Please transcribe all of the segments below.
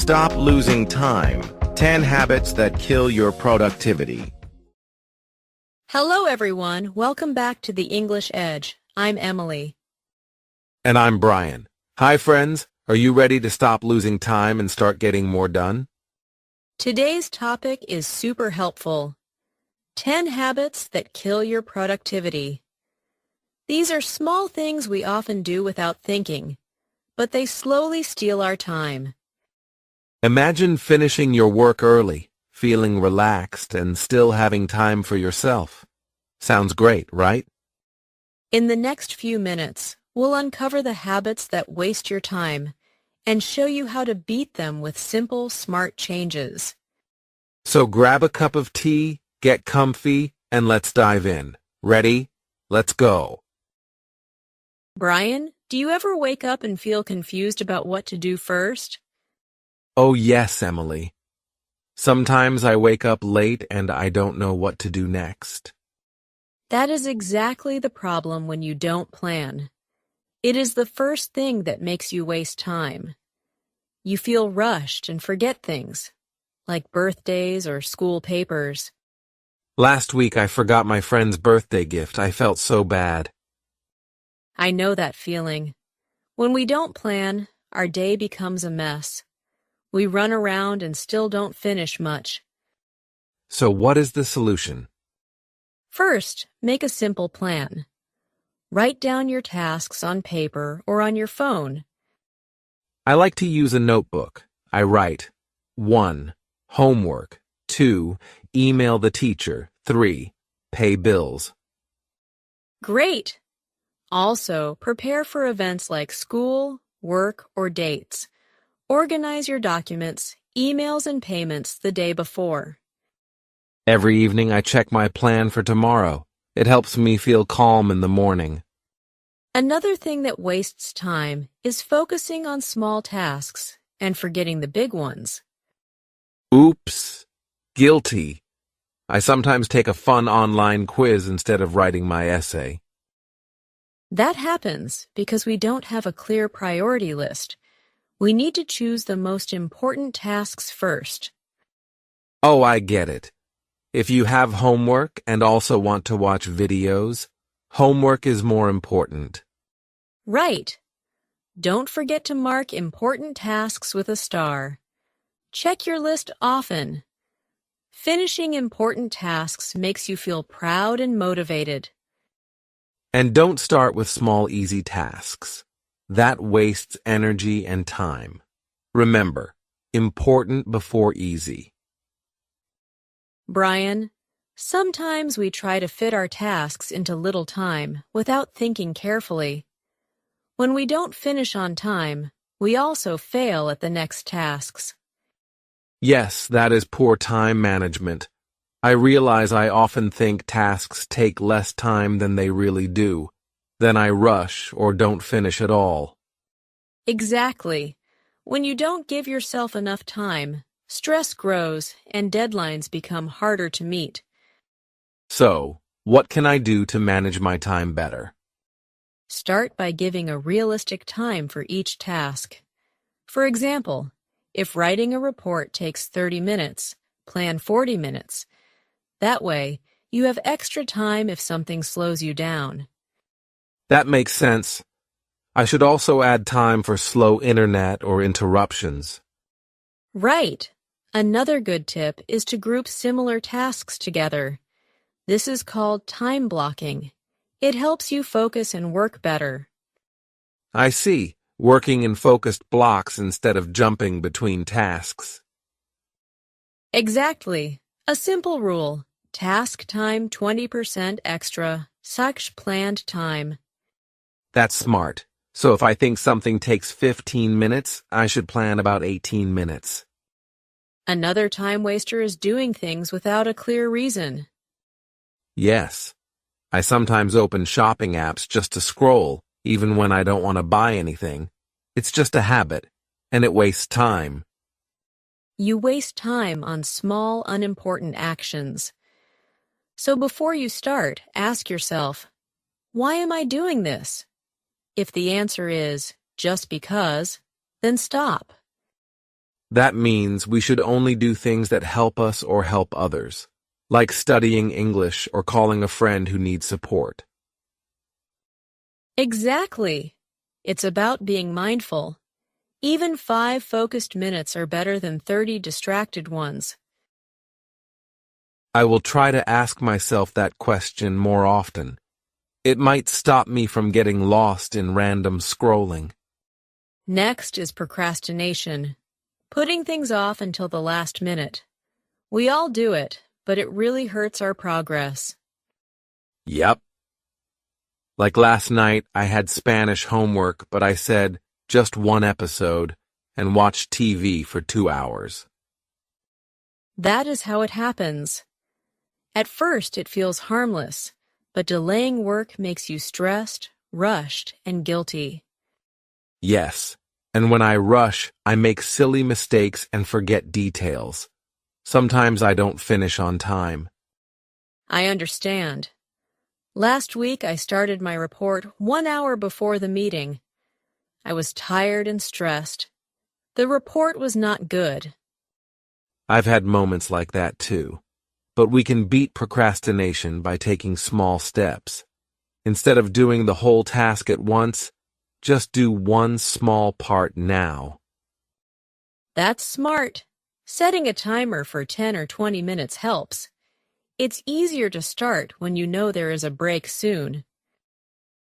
Stop losing time. 10 habits that kill your productivity. Hello, everyone. Welcome back to the English Edge. I'm Emily. And I'm Brian. Hi, friends. Are you ready to stop losing time and start getting more done? Today's topic is super helpful. 10 habits that kill your productivity. These are small things we often do without thinking, but they slowly steal our time. Imagine finishing your work early, feeling relaxed, and still having time for yourself. Sounds great, right? In the next few minutes, we'll uncover the habits that waste your time and show you how to beat them with simple, smart changes. So grab a cup of tea, get comfy, and let's dive in. Ready? Let's go. Brian, do you ever wake up and feel confused about what to do first? Oh yes, Emily. Sometimes I wake up late and I don't know what to do next. That is exactly the problem when you don't plan. It is the first thing that makes you waste time. You feel rushed and forget things, like birthdays or school papers. Last week I forgot my friend's birthday gift. I felt so bad. I know that feeling. When we don't plan, our day becomes a mess. We run around and still don't finish much. So what is the solution? First, make a simple plan. Write down your tasks on paper or on your phone. I like to use a notebook. I write 1. Homework. 2. Email the teacher. 3. Pay bills. Great! Also, prepare for events like school, work, or dates. Organize your documents, emails, and payments the day before. Every evening I check my plan for tomorrow. It helps me feel calm in the morning. Another thing that wastes time is focusing on small tasks and forgetting the big ones. Oops. Guilty. I sometimes take a fun online quiz instead of writing my essay. That happens because we don't have a clear priority list. We need to choose the most important tasks first. Oh, I get it. If you have homework and also want to watch videos, homework is more important. Right. Don't forget to mark important tasks with a star. Check your list often. Finishing important tasks makes you feel proud and motivated. And don't start with small, easy tasks. That wastes energy and time. Remember, important before easy. Brian, sometimes we try to fit our tasks into little time without thinking carefully. When we don't finish on time, we also fail at the next tasks. Yes, that is poor time management. I realize I often think tasks take less time than they really do. Then I rush or don't finish at all. Exactly. When you don't give yourself enough time, stress grows and deadlines become harder to meet. So, what can I do to manage my time better? Start by giving a realistic time for each task. For example, if writing a report takes 30 minutes, plan 40 minutes. That way, you have extra time if something slows you down. That makes sense. I should also add time for slow internet or interruptions. Right. Another good tip is to group similar tasks together. This is called time blocking. It helps you focus and work better. I see. Working in focused blocks instead of jumping between tasks. Exactly. A simple rule. Task time 20% extra, such planned time. That's smart. So if I think something takes 15 minutes, I should plan about 18 minutes. Another time waster is doing things without a clear reason. Yes. I sometimes open shopping apps just to scroll, even when I don't want to buy anything. It's just a habit, and it wastes time. You waste time on small, unimportant actions. So before you start, ask yourself, why am I doing this? If the answer is just because, then stop. That means we should only do things that help us or help others, like studying English or calling a friend who needs support. Exactly. It's about being mindful. Even 5 focused minutes are better than 30 distracted ones. I will try to ask myself that question more often. It might stop me from getting lost in random scrolling. Next is procrastination, putting things off until the last minute. We all do it, but it really hurts our progress. Yep. Like last night, I had Spanish homework, but I said just 1 episode and watched TV for 2 hours. That is how it happens. At first, it feels harmless, but delaying work makes you stressed, rushed, and guilty. Yes, and when I rush, I make silly mistakes and forget details. Sometimes I don't finish on time. I understand. Last week, I started my report 1 hour before the meeting. I was tired and stressed. The report was not good. I've had moments like that too. But we can beat procrastination by taking small steps. Instead of doing the whole task at once, just do one small part now. That's smart. Setting a timer for 10 or 20 minutes helps. It's easier to start when you know there is a break soon.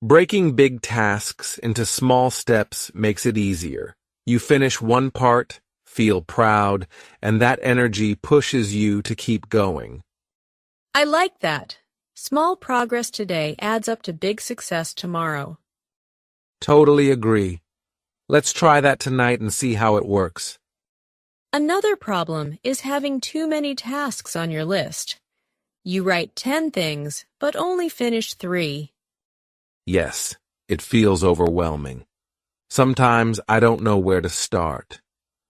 Breaking big tasks into small steps makes it easier. You finish one part, feel proud, and that energy pushes you to keep going. I like that. Small progress today adds up to big success tomorrow. Totally agree. Let's try that tonight and see how it works. Another problem is having too many tasks on your list. You write 10 things, but only finish 3. Yes, it feels overwhelming. Sometimes I don't know where to start.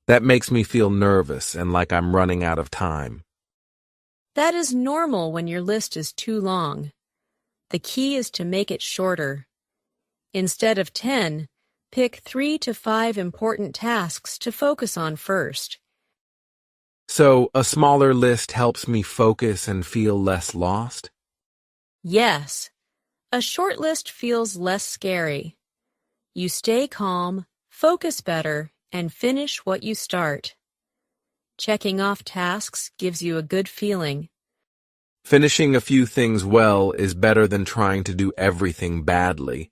That makes me feel nervous and like I'm running out of time. That is normal when your list is too long. The key is to make it shorter. Instead of 10, pick 3 to 5 important tasks to focus on first. So, a smaller list helps me focus and feel less lost? Yes, a short list feels less scary. You stay calm, focus better, and finish what you start. Checking off tasks gives you a good feeling. Finishing a few things well is better than trying to do everything badly.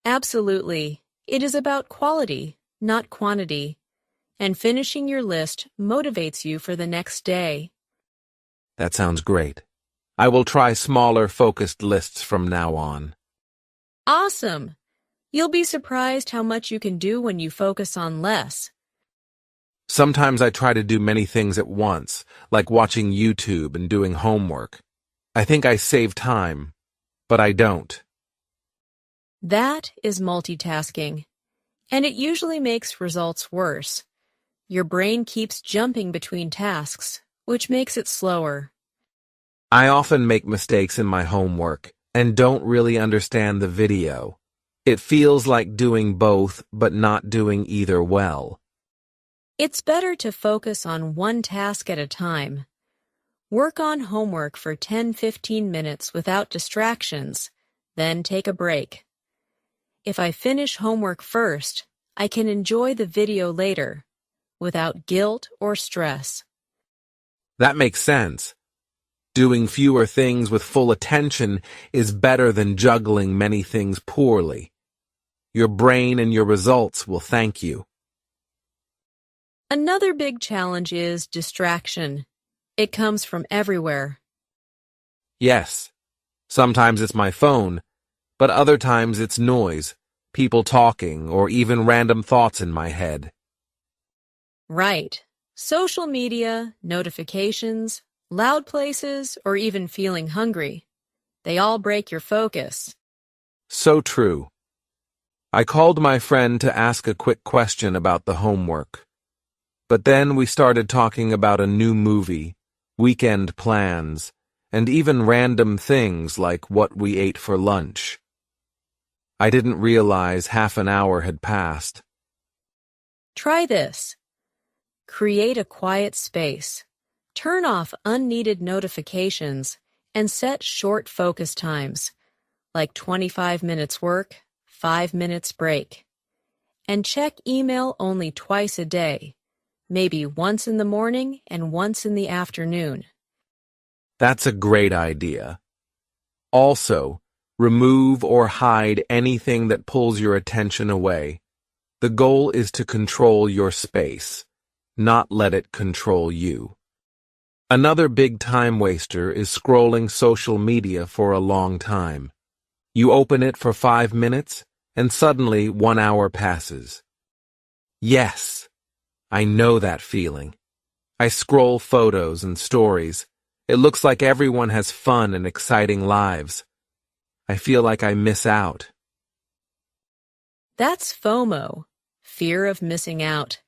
Absolutely. It is about quality, not quantity. And finishing your list motivates you for the next day. That sounds great. I will try smaller, focused lists from now on. Awesome! You'll be surprised how much you can do when you focus on less. Sometimes I try to do many things at once, like watching YouTube and doing homework. I think I save time, but I don't. That is multitasking, and it usually makes results worse. Your brain keeps jumping between tasks, which makes it slower. I often make mistakes in my homework and don't really understand the video. It feels like doing both, but not doing either well. It's better to focus on one task at a time. Work on homework for 10-15 minutes without distractions, then take a break. If I finish homework first, I can enjoy the video later, without guilt or stress. That makes sense. Doing fewer things with full attention is better than juggling many things poorly. Your brain and your results will thank you. Another big challenge is distraction. It comes from everywhere. Yes, sometimes it's my phone, but other times it's noise, people talking, or even random thoughts in my head. Right. Social media, notifications, loud places, or even feeling hungry. They all break your focus. So true. I called my friend to ask a quick question about the homework. But then we started talking about a new movie, weekend plans, and even random things like what we ate for lunch. I didn't realize half an hour had passed. Try this. Create a quiet space. Turn off unneeded notifications and set short focus times, like 25 minutes work, 5 minutes break. And check email only twice a day, maybe once in the morning and once in the afternoon. That's a great idea. Also, remove or hide anything that pulls your attention away. The goal is to control your space, not let it control you. Another big time waster is scrolling social media for a long time. You open it for 5 minutes, and suddenly 1 hour passes. Yes, I know that feeling. I scroll photos and stories. It looks like everyone has fun and exciting lives. I feel like I miss out. That's FOMO, fear of missing out.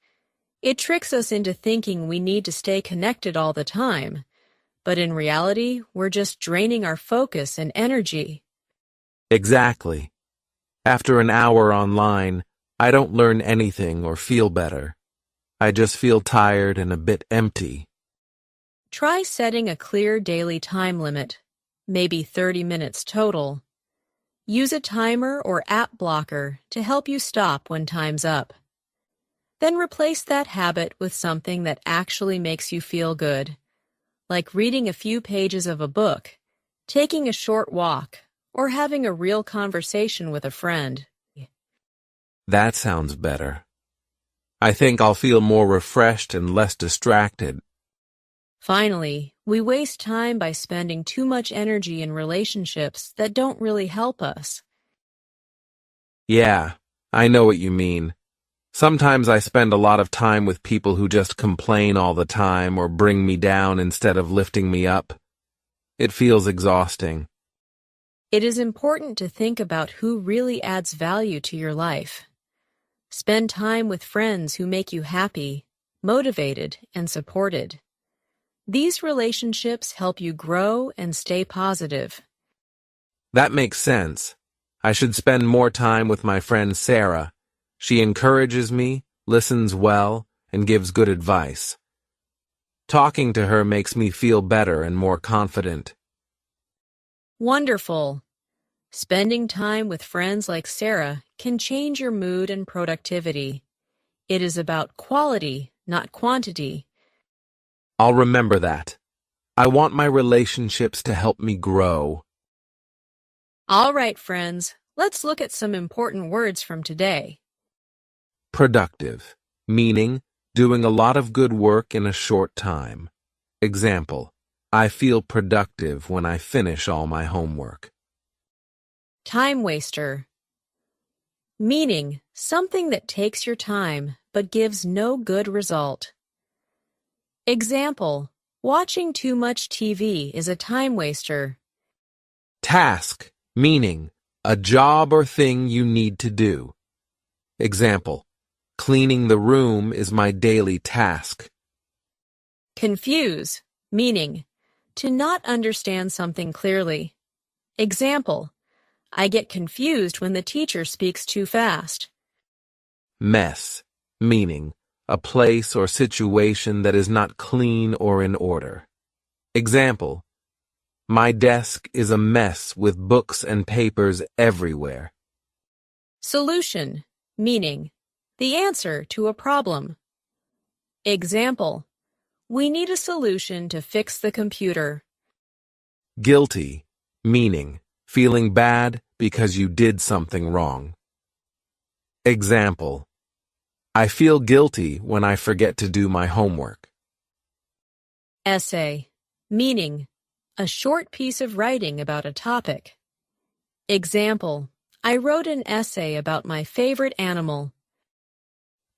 It tricks us into thinking we need to stay connected all the time, but in reality, we're just draining our focus and energy. Exactly. After an hour online, I don't learn anything or feel better. I just feel tired and a bit empty. Try setting a clear daily time limit, maybe 30 minutes total. Use a timer or app blocker to help you stop when time's up. Then replace that habit with something that actually makes you feel good, like reading a few pages of a book, taking a short walk, or having a real conversation with a friend. That sounds better. I think I'll feel more refreshed and less distracted. Finally, we waste time by spending too much energy in relationships that don't really help us. Yeah, I know what you mean. Sometimes I spend a lot of time with people who just complain all the time or bring me down instead of lifting me up. It feels exhausting. It is important to think about who really adds value to your life. Spend time with friends who make you happy, motivated, and supported. These relationships help you grow and stay positive. That makes sense. I should spend more time with my friend Sarah. She encourages me, listens well, and gives good advice. Talking to her makes me feel better and more confident. Wonderful! Spending time with friends like Sarah can change your mood and productivity. It is about quality, not quantity. I'll remember that. I want my relationships to help me grow. All right, friends, let's look at some important words from today. Productive, meaning doing a lot of good work in a short time. Example, I feel productive when I finish all my homework. Time waster, meaning something that takes your time but gives no good result. Example, watching too much TV is a time waster. Task, meaning a job or thing you need to do. Example, cleaning the room is my daily task. Confuse, meaning to not understand something clearly. Example, I get confused when the teacher speaks too fast. Mess, meaning a place or situation that is not clean or in order. Example, my desk is a mess with books and papers everywhere. Solution, meaning the answer to a problem. Example, we need a solution to fix the computer. Guilty, meaning feeling bad because you did something wrong. Example, I feel guilty when I forget to do my homework. Essay, meaning a short piece of writing about a topic. Example, I wrote an essay about my favorite animal.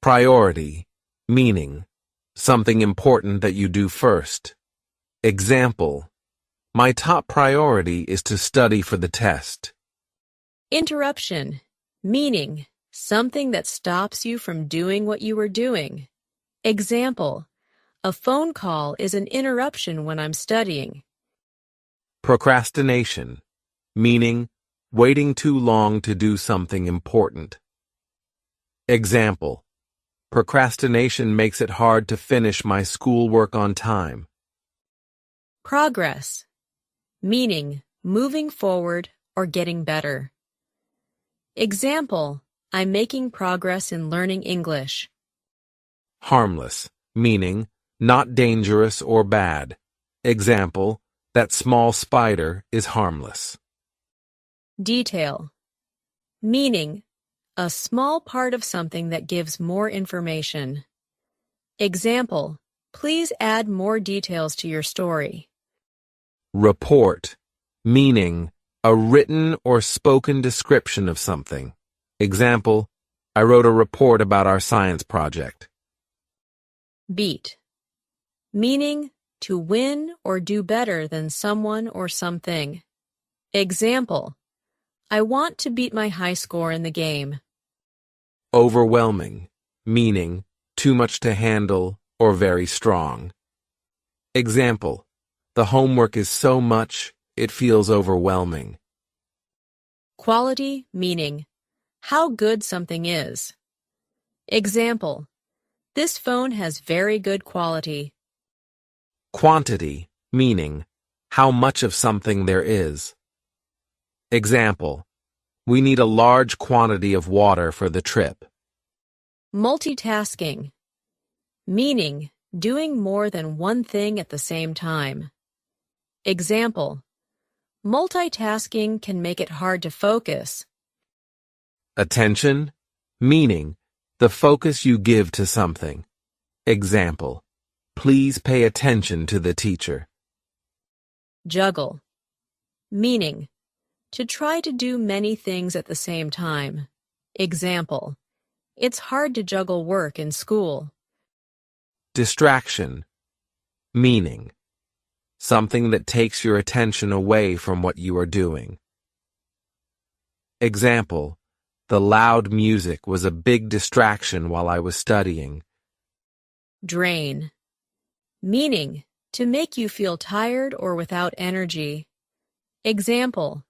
Priority, meaning something important that you do first. Example, my top priority is to study for the test. Interruption, meaning something that stops you from doing what you were doing. Example, a phone call is an interruption when I'm studying. Procrastination, meaning waiting too long to do something important. Example, Procrastination makes it hard to finish my schoolwork on time. Progress, meaning moving forward or getting better. Example, I'm making progress in learning English. Harmless, meaning not dangerous or bad. Example, that small spider is harmless. Detail, meaning a small part of something that gives more information. Example, please add more details to your story. Report, meaning a written or spoken description of something. Example, I wrote a report about our science project. Beat, meaning to win or do better than someone or something. Example, I want to beat my high score in the game. Overwhelming, meaning too much to handle or very strong. Example, the homework is so much, it feels overwhelming. Quality, meaning how good something is. Example, this phone has very good quality. Quantity, meaning how much of something there is. Example, we need a large quantity of water for the trip. Multitasking, meaning doing more than one thing at the same time. Example, multitasking can make it hard to focus. Attention, meaning the focus you give to something. Example, please pay attention to the teacher. Juggle, meaning to try to do many things at the same time. Example, it's hard to juggle work and school. Distraction, meaning something that takes your attention away from what you are doing. Example, the loud music was a big distraction while I was studying. Drain, meaning to make you feel tired or without energy. Example,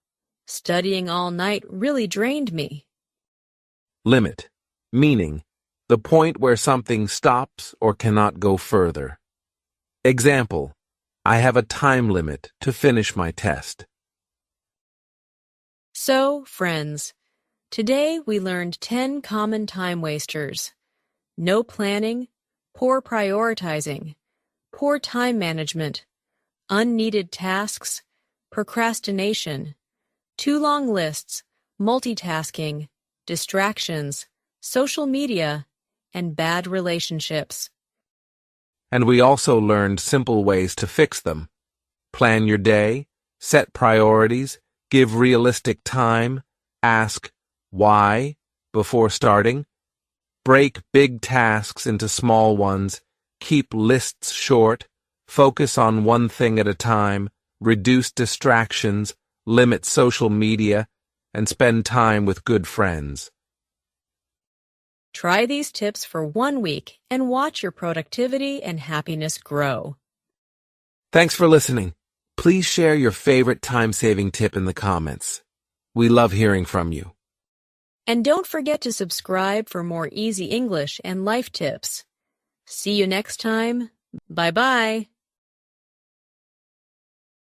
studying all night really drained me. Limit, meaning the point where something stops or cannot go further. Example, I have a time limit to finish my test. So, friends, today we learned 10 common time wasters. No planning, poor prioritizing, poor time management, unneeded tasks, procrastination, too long lists, multitasking, distractions, social media, and bad relationships. And we also learned simple ways to fix them. Plan your day, set priorities, give realistic time, ask why before starting, break big tasks into small ones, keep lists short, focus on one thing at a time, reduce distractions, limit social media, and spend time with good friends. Try these tips for 1 week and watch your productivity and happiness grow. Thanks for listening. Please share your favorite time-saving tip in the comments. We love hearing from you. And don't forget to subscribe for more easy English and life tips. See you next time. Bye-bye.